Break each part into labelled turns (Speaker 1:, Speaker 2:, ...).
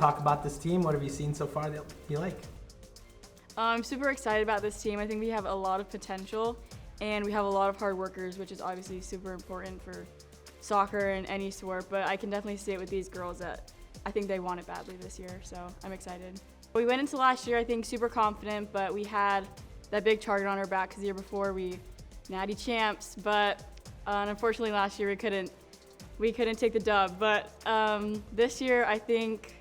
Speaker 1: talk about this team. What have you seen so far that you like?
Speaker 2: I'm super excited about this team. I think we have a lot of potential, and we have a lot of hard workers, which is obviously super important for soccer and any sport, but I can definitely see it with these girls that I think they want it badly this year, so I'm excited. We went into last year, I think, super confident, but we had that big target on our back because the year before we natty champs, but unfortunately last year we couldn't take the dub. But this year I think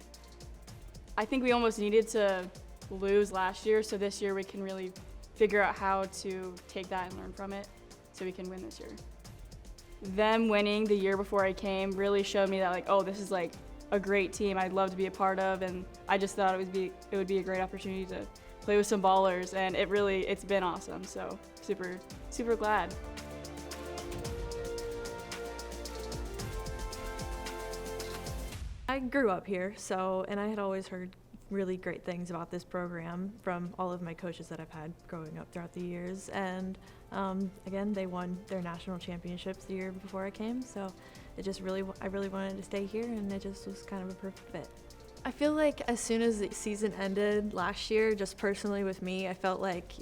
Speaker 2: we almost needed to lose last year, so this year we can really figure out how to take that and learn from it so we can win this year. Them winning the year before I came really showed me that, like, oh, this is like a great team I'd love to be a part of, and I just thought it would be a great opportunity to play with some ballers, and it's been awesome, so super glad.
Speaker 3: I grew up here, and I had always heard really great things about this program from all of my coaches that I've had growing up throughout the years. And again, they won their national championships the year before I came, so I really wanted to stay here, and it just was kind of a perfect fit. I feel like as soon as the season ended last year, just personally with me, I felt like,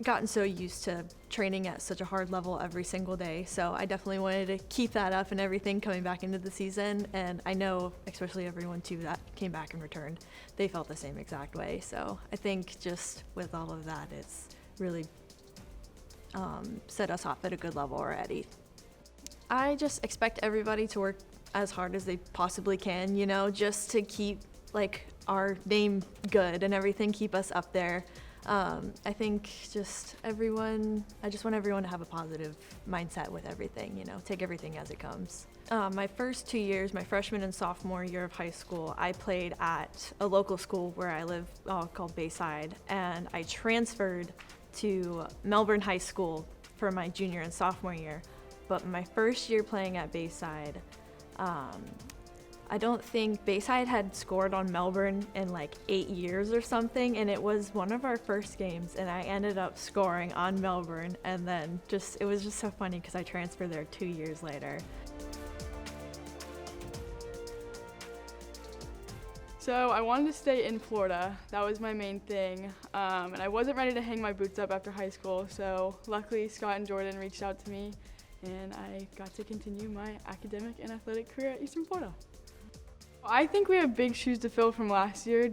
Speaker 3: gotten so used to training at such a hard level every single day. So I definitely wanted to keep that up and everything coming back into the season. And I know, especially everyone too that came back and returned, they felt the same exact way. So I think just with all of that, it's really set us off at a good level already. I just expect everybody to work as hard as they possibly can, just to keep our name good and everything, keep us up there. I think I just want everyone to have a positive mindset with everything, take everything as it comes. My first 2 years, my freshman and sophomore year of high school, I played at a local school where I live called Bayside, and I transferred to Melbourne High School for my junior and sophomore year. But my first year playing at Bayside, I don't think Bayside had scored on Melbourne in 8 years or something, and it was one of our first games, and I ended up scoring on Melbourne, and then it was just so funny because I transferred there 2 years later.
Speaker 2: So I wanted to stay in Florida. That was my main thing, and I wasn't ready to hang my boots up after high school, so luckily Scott and Jordan reached out to me, and I got to continue my academic and athletic career at Eastern Florida. I think we have big shoes to fill from last year,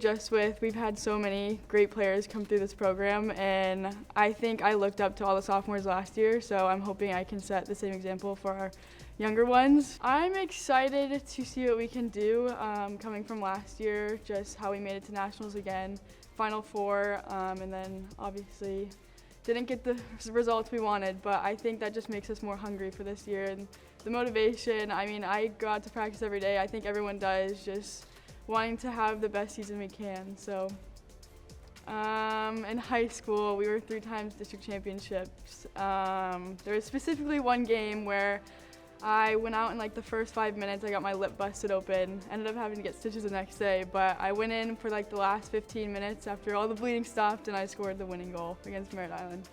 Speaker 2: we've had so many great players come through this program, and I think I looked up to all the sophomores last year, so I'm hoping I can set the same example for our younger ones. I'm excited to see what we can do coming from last year, just how we made it to nationals again, Final Four, and then obviously didn't get the results we wanted, but I think that just makes us more hungry for this year. And the motivation, I go out to practice every day. I think everyone does, just wanting to have the best season we can. So in high school, we were 3 times district championships. There was specifically one game where I went out in the first 5 minutes, I got my lip busted open, ended up having to get stitches the next day, but I went in for the last 15 minutes after all the bleeding stopped, and I scored the winning goal against Merritt Island.